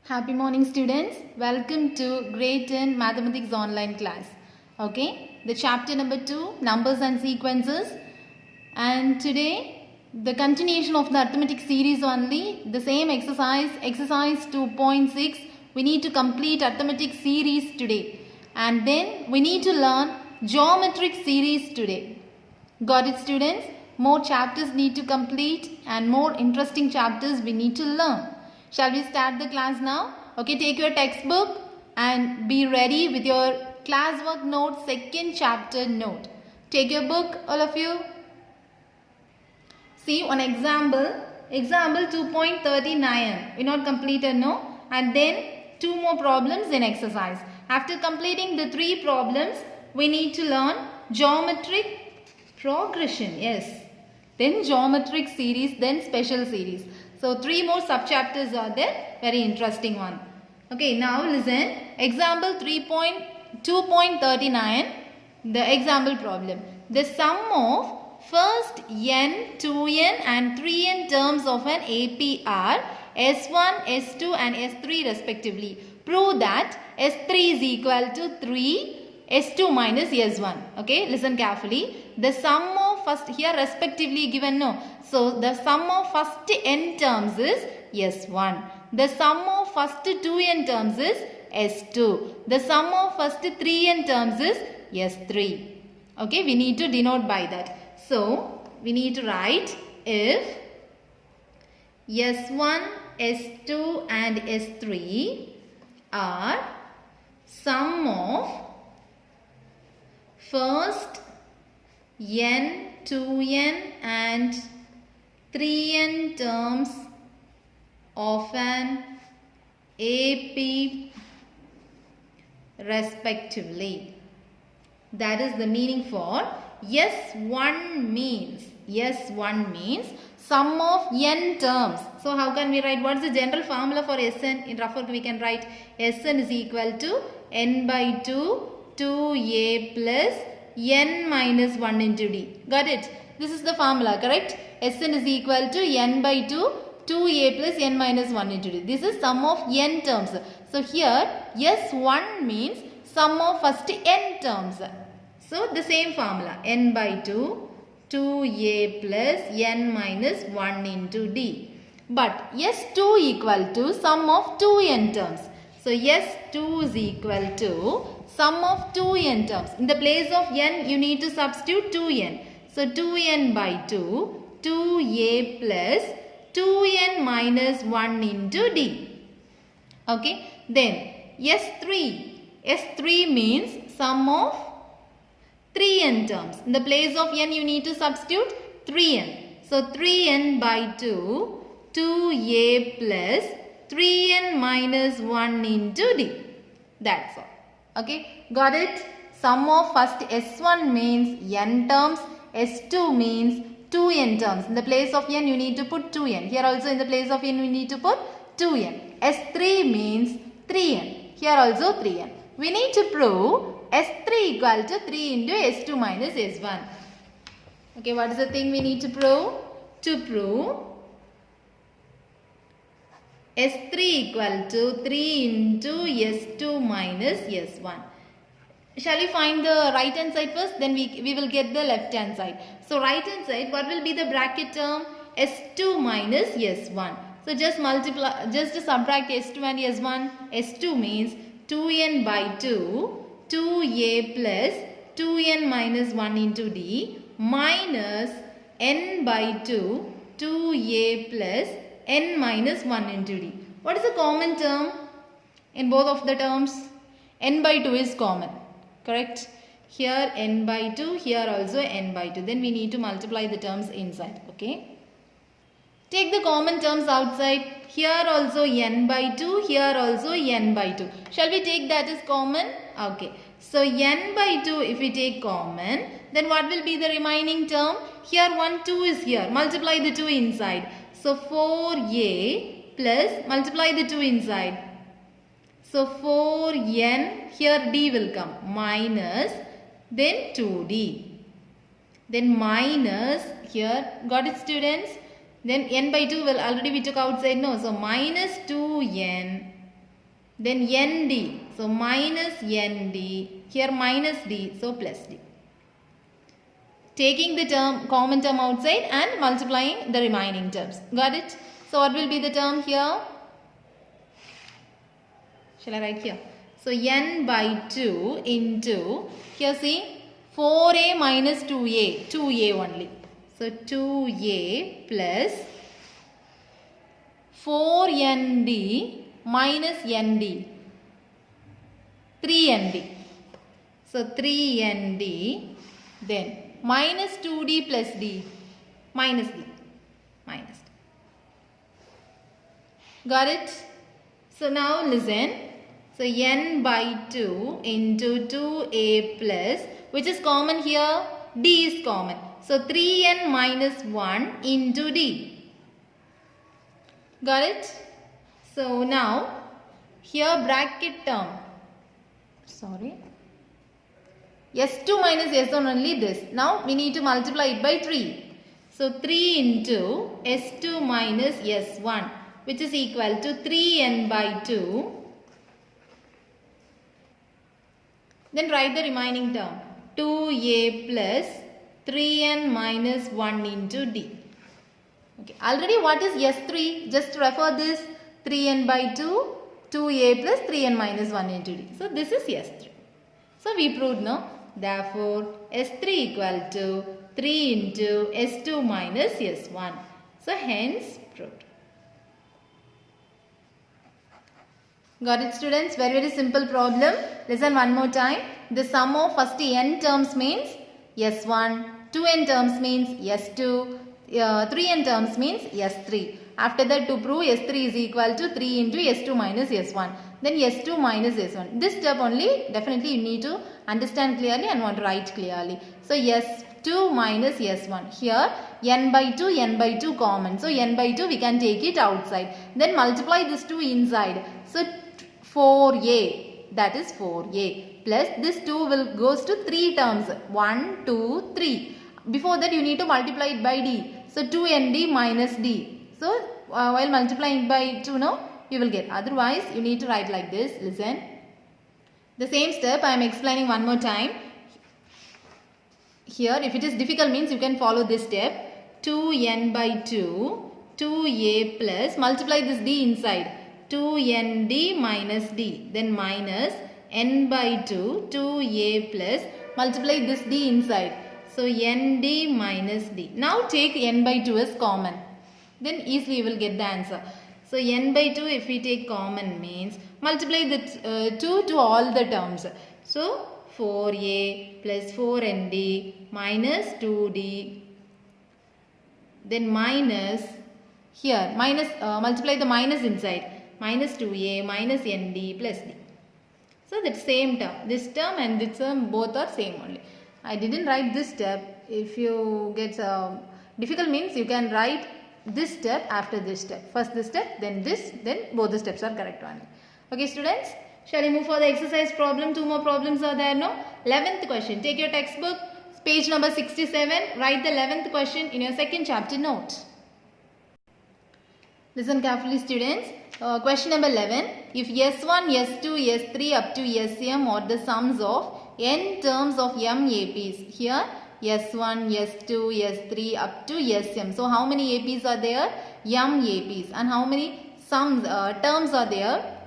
Happy morning students. Welcome to grade 10 mathematics online class. Okay, the chapter number 2, numbers and sequences. And today the continuation of the arithmetic series only, the same exercise 2.6. We need to complete arithmetic series today. And then we need to learn geometric series today. Got it students? More chapters need to complete and more interesting chapters we need to learn. Shall we start the class now? Okay, take your textbook and be ready with your classwork note, second chapter note. Take your book, all of you. See one example 2.39. We not completed, no? And then two more problems in exercise. After completing the three problems, we need to learn geometric progression, yes. Then geometric series, then special series. So three more sub-chapters are there. Very interesting one. Okay, now listen. Example 2.39. The example problem. The sum of first n, 2n and 3n terms of an AP are S1, S2 and S3 respectively. Prove that S3 is equal to 3, S2 minus S1. Okay, listen carefully. The sum of first here respectively given, no. So the sum of first n terms is S1. The sum of first 2n terms is S2. The sum of first 3n terms is S3. Okay, we need to denote by that. So we need to write if S1, S2 and S3 are sum of first n, 2n and 3n terms of an AP respectively. That is the meaning for S1 means sum of n terms. So how can we write? What is the general formula for Sn? In rough work we can write Sn is equal to n by 2 2a plus n minus 1 into d. Got it? This is the formula, correct? Sn is equal to n by 2 2a plus n minus 1 into d. This is sum of n terms. So here S1 means sum of first n terms. So the same formula, n by 2 2a plus n minus 1 into d. But S2 equal to sum of 2n terms. So S2 is equal to sum of 2n terms. In the place of n, you need to substitute 2n. So 2n by 2, 2a plus 2n minus 1 into d. Okay. Then S3 means sum of 3n terms. In the place of n, you need to substitute 3n. So 3n by 2, 2a plus 3n minus 1 into d. That's all. Okay, got it? Sum of first S1 means n terms, S2 means 2n terms. In the place of n, you need to put 2n. Here also in the place of n, you need to put 2n. S3 means 3n. Here also 3n. We need to prove S3 equal to 3 into S2 minus S1. Okay, what is the thing we need to prove? To prove S3 equal to 3 into S2 minus S1. Shall we find the right hand side first? Then we will get the left hand side. So right hand side, what will be the bracket term? S2 minus S1. So just subtract S2 and S1. S2 means 2n by 2, 2a plus 2n minus 1 into d minus n by 2, 2a plus n minus 1 into d. What is the common term in both of the terms? N by 2 is common, correct? Here n by 2, here also n by 2. Then we need to multiply the terms inside, okay? Take the common terms outside. Here also n by 2, here also n by 2. Shall we take that as common? Okay. So n by 2 if we take common, then what will be the remaining term? Here 1, 2 is here. Multiply the 2 inside. So 4a plus multiply the 2 inside. So 4n, here d will come, minus, then 2d. Then minus here, got it students? Then n by 2 will already we took outside, no. So minus 2n then nd, so minus nd, here minus d, so plus d. Taking the common term outside and multiplying the remaining terms. Got it? So what will be the term here? Shall I write here? So n by 2 into, here see, 4a minus 2a, 2a only. So 2a plus 4nd minus nd, 3nd. So 3nd, then minus 2d plus d, minus d, minus d. Got it? So now listen. So n by 2 into 2a plus, which is common here, d is common. So 3n minus 1 into d. Got it? So now here bracket term. Sorry. S2 minus S1 only this. Now we need to multiply it by 3. So 3 into S2 minus S1, which is equal to 3n by 2. Then write the remaining term. 2a plus 3n minus 1 into d. Okay. Already what is S3? Just refer this 3n by 2, 2a plus 3n minus 1 into d. So this is S3. So we proved no. Therefore S3 equal to 3 into S2 minus S1. So hence proved. Got it, students? Very, very simple problem. Listen one more time. The sum of first n terms means S1, 2n terms means S2, 3n terms means S3. After that, to prove S3 is equal to 3 into S2 minus S1. Then S2 minus S1. This step only definitely you need to understand clearly and want to write clearly. So S2 minus S1. Here n by 2 common. So n by 2 we can take it outside. Then multiply this 2 inside. So 4a, that is 4a, plus this 2 will goes to 3 terms, 1, 2, 3. Before that you need to multiply it by d. So 2nd minus d. So while multiplying by 2 now you will get. Otherwise you need to write like this. Listen. The same step I am explaining one more time. Here if it is difficult means you can follow this step. 2n by 2, 2a plus, multiply this d inside. 2nd minus d, then minus n by 2, 2a plus, multiply this d inside. So nd minus d. Now take n by 2 as common. Then easily you will get the answer. So n by 2 if we take common means multiply the 2 to all the terms. So 4a plus 4nd minus 2d, then minus, here minus, multiply the minus inside. Minus 2a minus nd plus d. So that same term. This term and this term both are same only. I didn't write this step. If you get difficult means you can write this step after this step. First this step, then this, then both the steps are correct only. Okay students, shall we move for the exercise problem? 2 more problems are there, no? 11th question. Take your textbook, page number 67. Write the 11th question in your second chapter note. Listen carefully students. Question number 11. If S1, S2, S3 up to Sm are the sums of n terms of m APs. Here S1, S2, S3 up to Sm. So how many APs are there? M APs. And how many sums terms are there?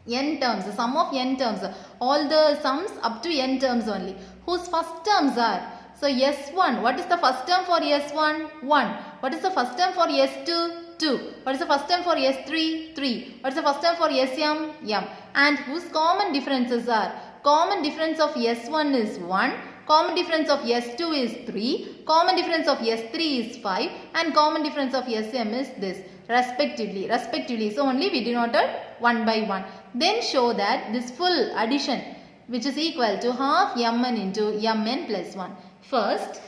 N terms. The sum of n terms. All the sums up to n terms only. Whose first terms are? So S1. What is the first term for S1? 1. What is the first term for S2? 2. What is the first term for S3? 3. What is the first term for Sm? M. And whose common differences are? Common difference of S1 is 1. Common difference of S2 is 3. Common difference of S3 is 5. And common difference of Sm is this. Respectively. So only we denoted 1 by 1. Then show that this full addition which is equal to half Mn into Mn plus 1. First,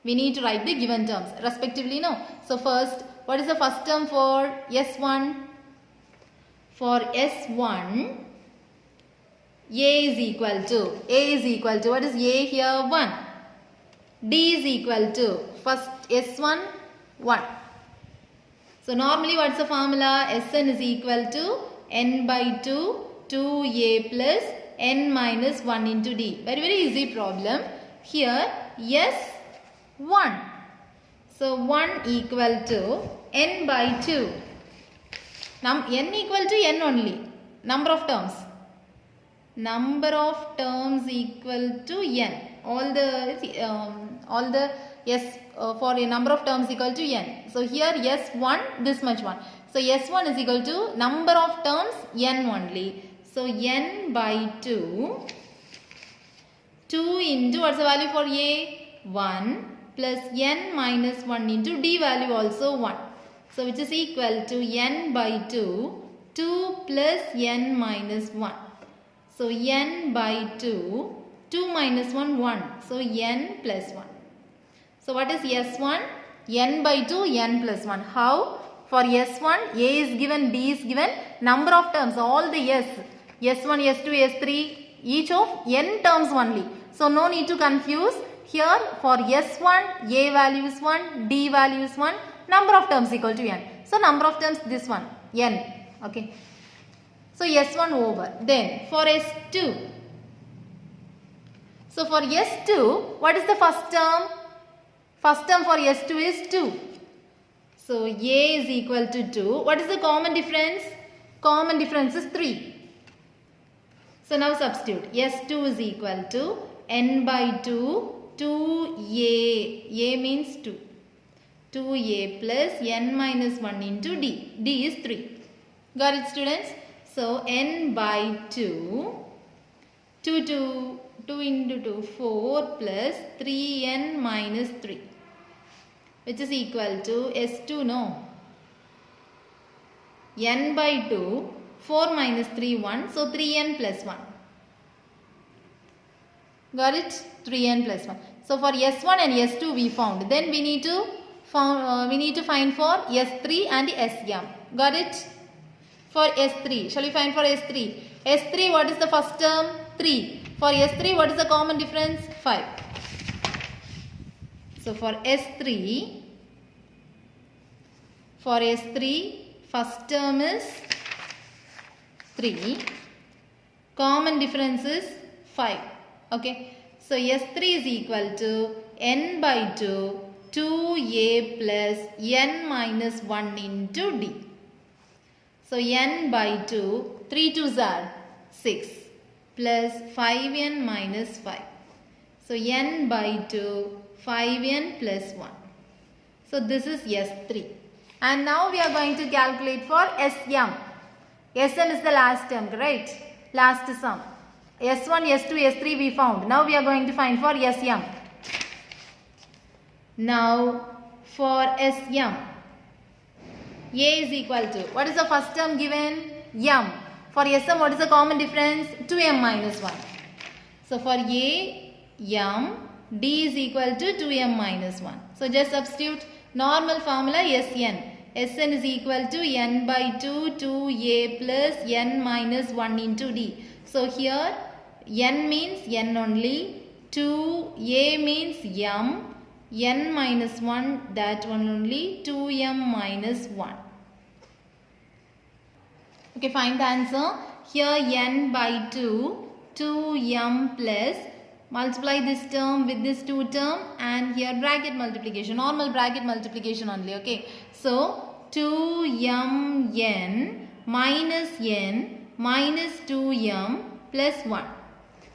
we need to write the given terms. Respectively, no. So first, what is the first term for S1? For S1, A is equal to, what is A here? 1. D is equal to, first S1, 1. So normally what's the formula? Sn is equal to n by 2, 2a plus n minus 1 into d. Very, very easy problem. Here, S1. So, 1 equal to n by 2. N equal to n only. Number of terms. Number of terms equal to n. All the s for a number of terms equal to n. So here S1 this much one. So S1 is equal to number of terms n only. So n by 2. 2 into what's the value for a? 1 plus n minus 1 into d value also 1. So which is equal to n by 2. 2 plus n minus 1. So n by 2. 2 minus 1, 1. So n plus 1. So what is S1? N by 2, n plus 1. How? For S1, A is given, B is given. Number of terms, all the S. S1, S2, S3, each of n terms only. So no need to confuse. Here for S1, A value is 1, D value is 1. Number of terms equal to n. So number of terms this one, n. Okay. So S1 over. Then for S2. So for S2, what is the first term? First term for S2 is 2. So A is equal to 2. What is the common difference? Common difference is 3. So now substitute. S2 is equal to n by 2, 2A. A means 2. 2A plus n minus 1 into D. D is 3. Got it, students? So n by 2, 2 into 2, 4 plus 3n minus 3, which is equal to S2, no? N by 2, 4 minus 3, 1. So 3n plus 1. Got it? 3n plus 1. So for S1 and S2 we found. Then we need to find for S3 and Sm. Got it? For S3. Shall we find for S3? S3, what is the first term? 3. For S3, what is the common difference? 5. So for S3, first term is 3. Common difference is 5. Okay. So S3 is equal to n by 2, 2a plus n minus 1 into d. So n by 2, 3 2s are 6 plus 5n minus 5. So n by 2, 5n plus 1. So this is S3. And now we are going to calculate for Sm. Sm is the last term, right? Last sum. S1, S2, S3 we found. Now we are going to find for Sm. Now for Sm, A is equal to, what is the first term given? M. For Sm, what is the common difference? 2m minus 1. So for A, m, D is equal to 2m minus 1. So just substitute normal formula Sn. Sn is equal to n by 2, 2a plus n minus 1 into d. So here n means n only, 2a means m, n minus 1, that one only, 2m minus 1. Okay, find the answer. Here n by 2, 2m plus, multiply this term with this 2 term, and here bracket multiplication, normal bracket multiplication only. Okay, so 2mn minus 2m plus 1.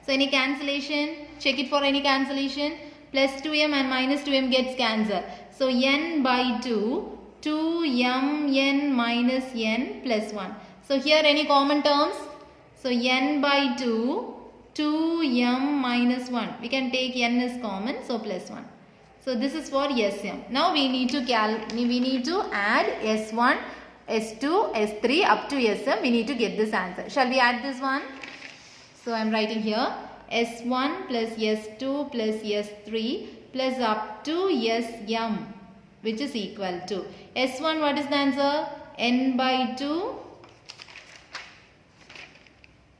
So any cancellation, check it for any cancellation. Plus 2m and minus 2m gets cancelled. So n by 2, 2mn minus n plus 1. So here any common terms? So n by 2, 2m minus 1. We can take n as common, so plus 1. So this is for Sm. Now we need to add S1, S2, S3 up to Sm. We need to get this answer. Shall we add this one? So I am writing here S1 plus S2 plus S3 plus up to Sm, which is equal to S1. What is the answer? N by 2,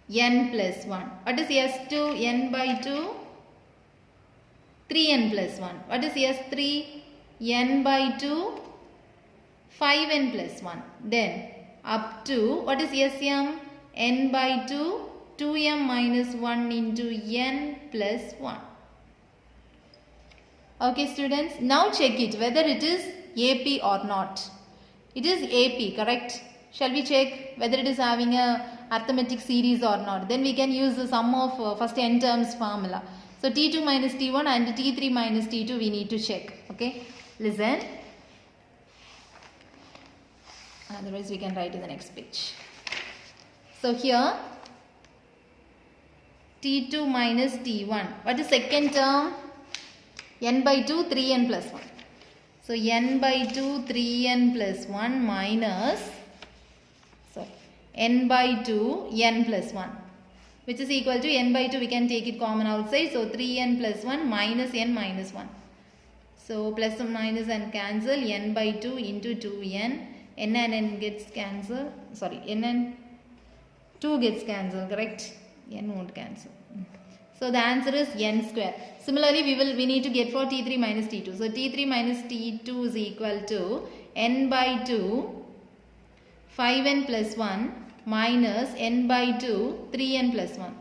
n plus 1. What is S2? N by 2, 3n plus 1. What is S3? N by 2, 5n plus 1. Then up to, what is Sm? N by 2, 2m minus 1 into n plus 1. Okay students, now check it whether it is AP or not. It is AP, correct? Shall we check whether it is having a arithmetic series or not? Then we can use the sum of first n terms formula. So T2 minus T1 and T3 minus T2 we need to check. Okay, listen. Otherwise we can write in the next page. So here T2 minus T1. What is second term? N by 2, 3n plus 1. So n by 2, 3n plus 1 minus, sorry, n by 2, n plus 1. Which is equal to n by 2, we can take it common outside. So 3n plus 1 minus n minus 1. So plus and minus and cancel, n by 2 into 2n. N and n gets cancelled. Sorry, n and 2 gets cancelled, correct? N won't cancel. So the answer is n square. Similarly, we need to get for T3 minus T2. So T3 minus T2 is equal to n by 2, 5n plus 1 minus n by 2, 3n plus 1.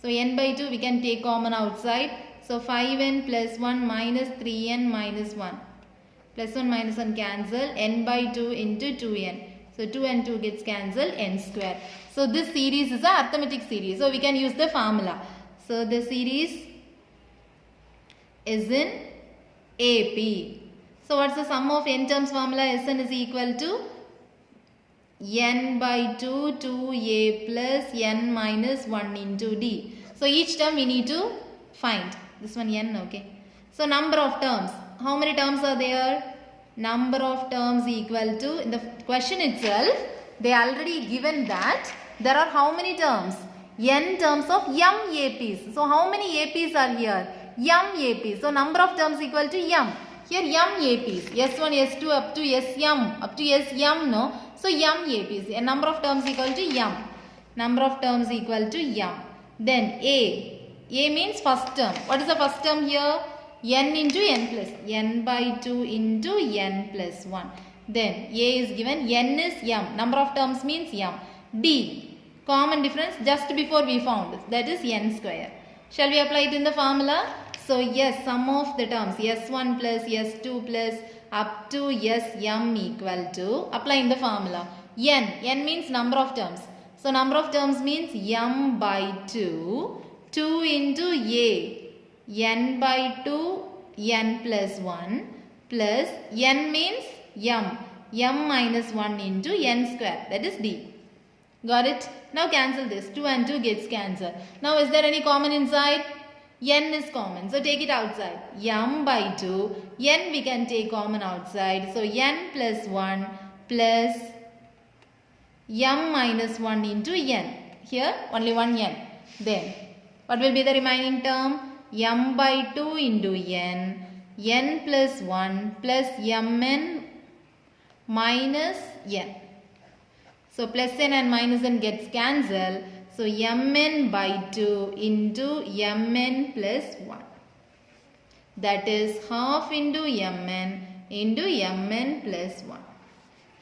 So n by 2 we can take common outside. So 5n plus 1 minus 3n minus 1. Plus 1 minus 1 cancel, n by 2 into 2n. So 2 and 2 gets cancelled, n square. So this series is a arithmetic series. So we can use the formula. So the series is in AP. So what's the sum of n terms formula? Sn is equal to n by 2 2a plus n minus 1 into d. So each term we need to find. This one n, okay. So number of terms. How many terms are there? Number of terms equal to, in the question itself, they already given that there are how many terms? N terms of m APs. So how many APs are here? M APs. So number of terms equal to m. Here m APs. S1, S2 up to Sm. Up to Sm, no? So m APs. A number of terms equal to m. Number of terms equal to m. Then A. A means first term. What is the first term here? N into n plus. N by 2 into n plus 1. Then A is given. N is m. Number of terms means m. D. Common difference just before we found. That is n square. Shall we apply it in the formula? So yes, sum of the terms S1 plus S2 plus up to Sm equal to, apply in the formula. N. N means number of terms. So number of terms means m by 2. 2 into A. N by 2 n plus 1 plus n means m. M minus 1 into n square. That is D. Got it? Now cancel this. 2 and 2 gets cancelled. Now is there any common inside? N is common. So take it outside. M by 2. N we can take common outside. So n plus 1 plus m minus 1 into n. Here only one n. Then what will be the remaining term? M by 2 into n. N plus 1 plus mn minus n. So plus n and minus n gets cancelled. So mn by 2 into mn plus 1. That is half into mn plus 1.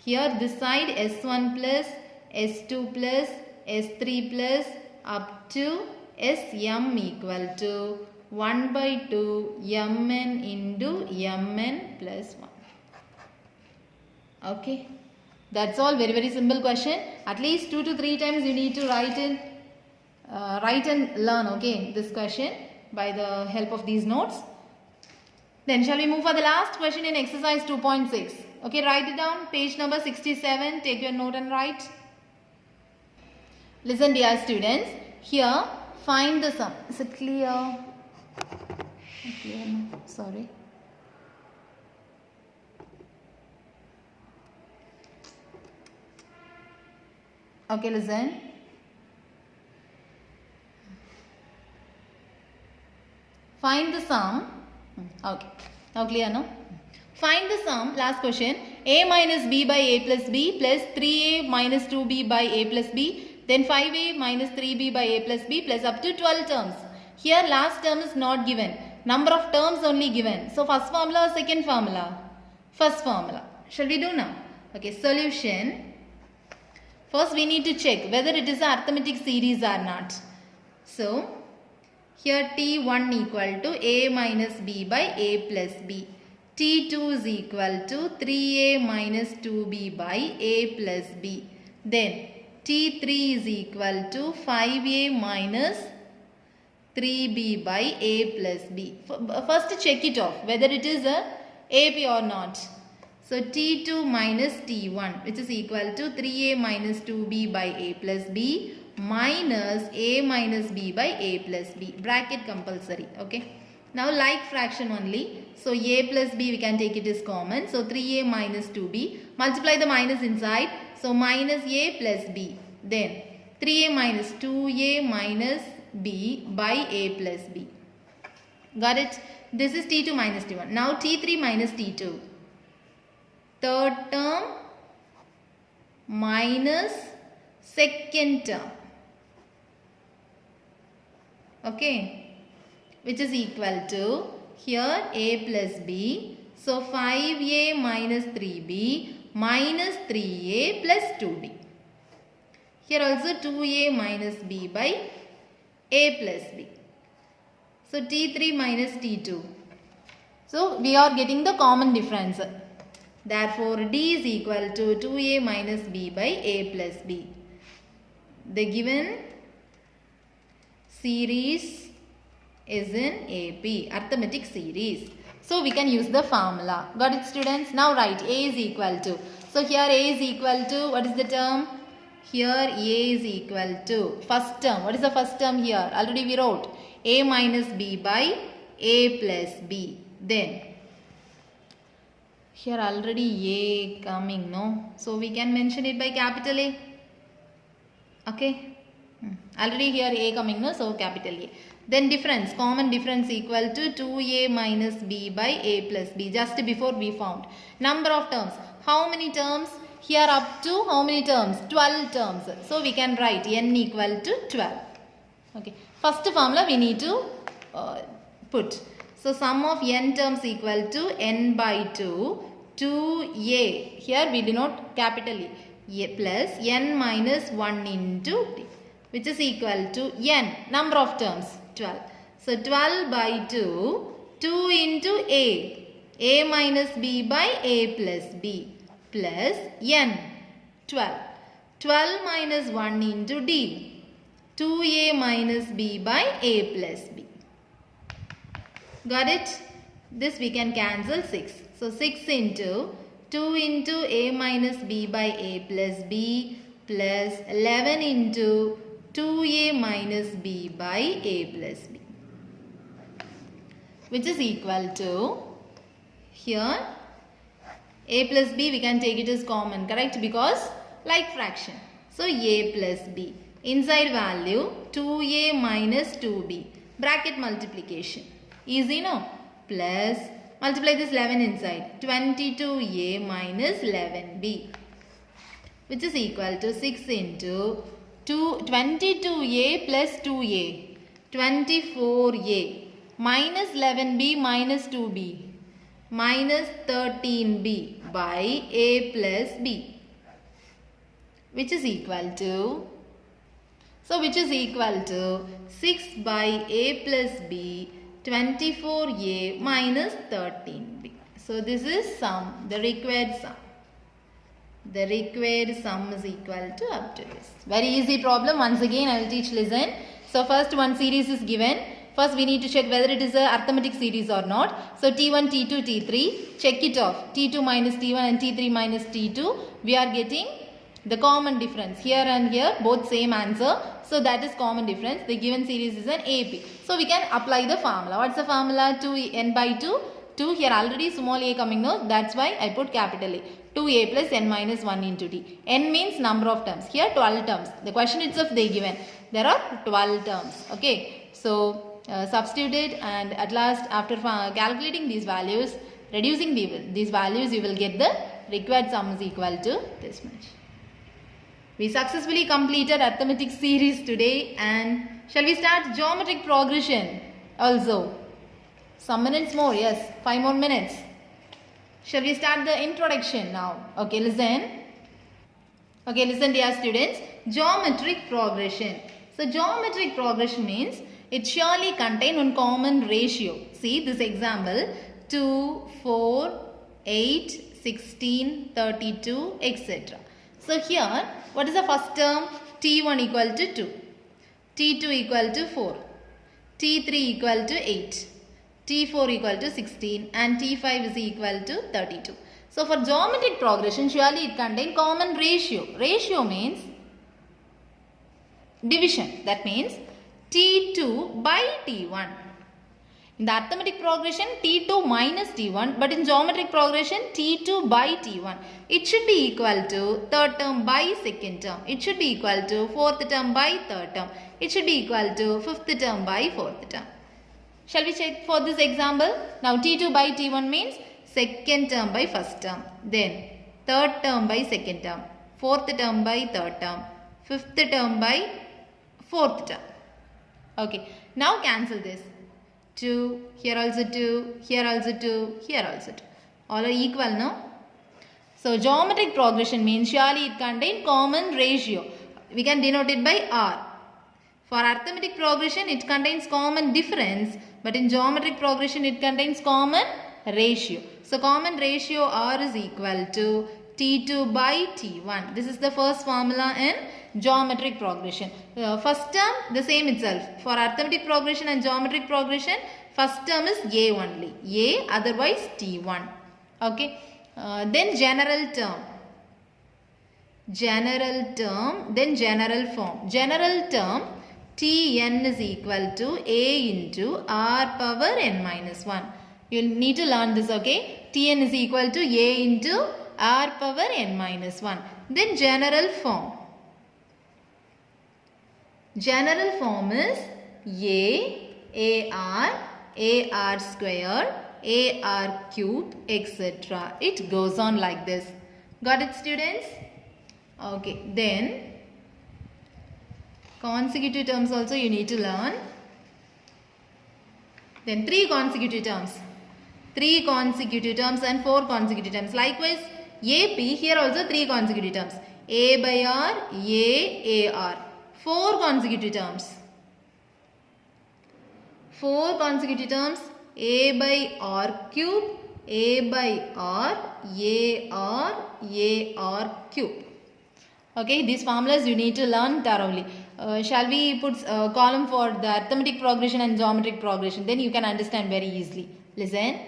Here this side S1 plus S2 plus S3 plus up to Sm equal to 1 by 2 mn into mn plus 1. Okay. That's all. Very, very simple question. At least 2 to 3 times you need to write and learn, okay, this question by the help of these notes. Then shall we move for the last question in exercise 2.6. Okay, write it down. Page number 67. Take your note and write. Listen, dear students. Here, find the sum. Is it clear? Not clear, no. Sorry. Okay, listen. Find the sum. Okay. Now clear, no? Find the sum. Last question. A minus B by A plus B plus 3A minus 2B by A plus B. Then 5A minus 3B by A plus B plus up to 12 terms. Here last term is not given. Number of terms only given. So first formula or second formula? First formula. Shall we do now? Okay. Solution. First we need to check whether it is an arithmetic series or not. So here T1 equal to A minus B by A plus B. T2 is equal to 3A minus 2B by A plus B. Then T3 is equal to 5A minus 3B by A plus B. First check it off whether it is a AP or not. So T2 minus T1, which is equal to 3A minus 2B by A plus B minus A minus B by A plus B. Bracket compulsory. Okay. Now like fraction only. So A plus B we can take it as common. So 3A minus 2B. Multiply the minus inside. So minus A plus B. Then 3A minus 2A minus B by A plus B. Got it? This is T2 minus T1. Now T3 minus T2. Third term minus second term. Okay. Which is equal to here A plus B. So 5A minus 3B minus 3A plus 2B. Here also 2A minus B by A plus B. So T3 minus T2. So we are getting the common difference. Therefore D is equal to 2A minus B by A plus B. The given series is in AP, arithmetic series. So we can use the formula. Got it, students? Now write A is equal to. So here A is equal to, what is the term? Here A is equal to, first term. What is the first term here? Already we wrote A minus B by A plus B. Then here already A coming, no? So we can mention it by capital A. Okay. Already here A coming, no? So capital A. Then difference, common difference equal to 2A minus B by A plus B. Just before we found. Number of terms. How many terms? Here up to how many terms? 12 terms. So we can write n equal to 12. Okay. First formula we need to put. So sum of n terms equal to n by 2. 2A. Here we denote capital A plus n minus 1 into t, which is equal to n. Number of terms 12. So 12 by 2. 2 into A minus B by A plus B plus n 12. 12 minus 1 into D. 2A minus B by A plus B. Got it? This we can cancel 6. So 6 into 2 into A minus B by A plus B plus 11 into 2A minus B by A plus B, which is equal to, here A plus B we can take it as common, correct? Because like fraction. So A plus B. Inside value 2A minus 2B. Bracket multiplication. Easy, no? Plus, multiply this 11 inside. 22A minus 11B. Which is equal to 6 into 22A plus 2A. 24A. Minus 11B minus 2B. Minus 13B by A plus B. Which is equal to, so which is equal to 6 by A plus B, 24A minus 13B. So this is sum, the required sum. The required sum is equal to up to this. Very easy problem. Once again I will teach, listen. So first one series is given. First we need to check whether it is a arithmetic series or not. So T1, T2, T3. Check it off. T2 minus T1 and T3 minus T2. We are getting the common difference. Here and here both same answer. So that is common difference. The given series is an AP. So we can apply the formula. What's the formula? 2n by 2. 2 here already small a coming, no? That's why I put capital A. 2a plus n minus 1 into t. N means number of terms. Here 12 terms. The question itself they given. There are 12 terms. Okay. So substitute it, and at last after calculating these values, reducing these values, you will get the required sum is equal to this much. We successfully completed arithmetic series today, and shall we start geometric progression also? Some minutes more, yes, 5 more minutes. Shall we start the introduction now? Okay, listen. Okay, listen dear students. Geometric progression. So geometric progression means it surely contain one common ratio. See this example 2, 4, 8, 16, 32, etc. So here what is the first term? T1 equal to 2, T2 equal to 4, T3 equal to 8, T4 equal to 16 and T5 is equal to 32. So for geometric progression surely it contains common ratio. Ratio means division. That means T2 by T1. In the arithmetic progression T2 minus T1, but in geometric progression T2 by T1. It should be equal to third term by second term. It should be equal to fourth term by third term. It should be equal to fifth term by fourth term. Shall we check for this example? Now T2 by T1 means second term by first term. Then third term by second term. Fourth term by third term. Fifth term by fourth term. Okay. Now cancel this. 2, here also 2, here also 2, here also 2. All are equal, no? So geometric progression means surely it contains common ratio. We can denote it by R. For arithmetic progression it contains common difference, but in geometric progression it contains common ratio. So common ratio R is equal to T2 by T1. This is the first formula in geometric progression. First term the same itself. For arithmetic progression and geometric progression first term is A only. A, otherwise T1. Okay. Then general term. General term, then general form. General term Tn is equal to A into R power n minus 1. You will need to learn this, okay. Tn is equal to A into R power n minus 1. Then general form. General form is AR square, AR cube, etc. It goes on like this. Got it, students? Okay, then consecutive terms also you need to learn. Then 3 consecutive terms. 3 consecutive terms and 4 consecutive terms. Likewise, AP, here also 3 consecutive terms. A by R, A, AR. 4 consecutive terms. 4 consecutive terms. A by R cube, A by R, AR cube. Okay, these formulas you need to learn thoroughly. Shall we put a column for the arithmetic progression and geometric progression? Then you can understand very easily. Listen.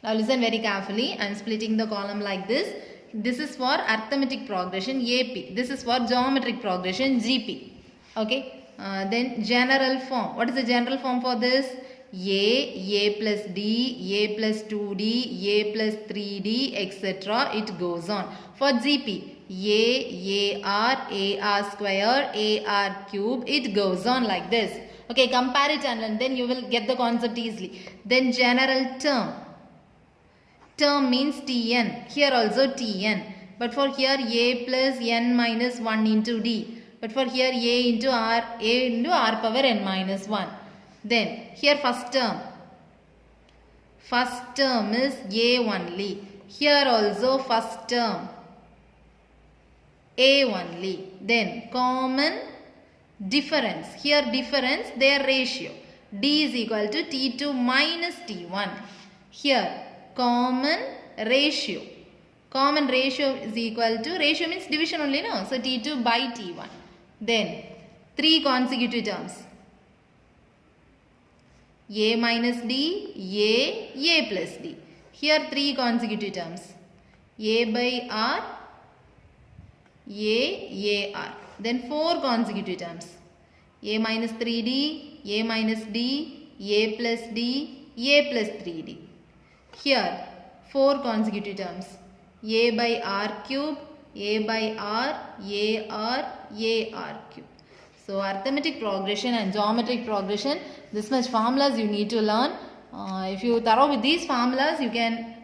Now listen very carefully. I am splitting the column like this. This is for arithmetic progression AP. This is for geometric progression GP. Okay. Then general form. What is the general form for this? A plus D, A plus 2D, A plus 3D, etc. It goes on. For GP, AR square, AR cube. It goes on like this. Okay, compare it and then you will get the concept easily. Then general term. Term means Tn. Here also Tn. But for here A plus n minus 1 into D. But for here A into R power n minus 1. Then here first term. First term is A only. Here also first term. A only. Then common difference. Here difference, their ratio. D is equal to T2 minus T1. Here common ratio. Common ratio is equal to, ratio means division only, no? So T2 by T1. Then 3 consecutive terms. A minus D, A plus D. Here 3 consecutive terms. A by R, AR. Then 4 consecutive terms. A minus 3D, A minus D, A plus D, A plus 3D. Here 4 consecutive terms. A by R cube, A by R, AR cube. So arithmetic progression and geometric progression, this much formulas you need to learn. If you thorough with these formulas, you can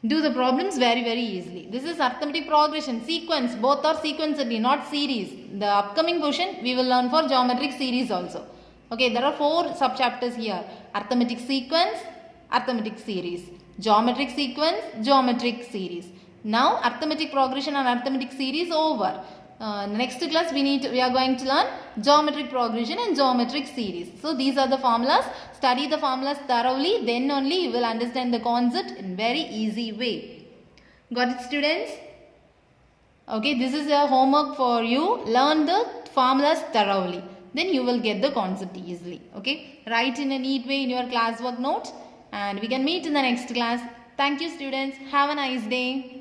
do the problems very easily. This is arithmetic progression, sequence. Both are sequentially, not series. The upcoming portion we will learn for geometric series also. Okay, there are 4 sub-chapters here. Arithmetic sequence, arithmetic series. Geometric sequence, geometric series. Now arithmetic progression and arithmetic series over. Next class we are going to learn geometric progression and geometric series. So these are the formulas. Study the formulas thoroughly, then only you will understand the concept in very easy way. Got it, students? Okay, this is a homework for you. Learn the formulas thoroughly. Then you will get the concept easily. Okay, write in a neat way in your classwork note, and we can meet in the next class. Thank you, students. Have a nice day.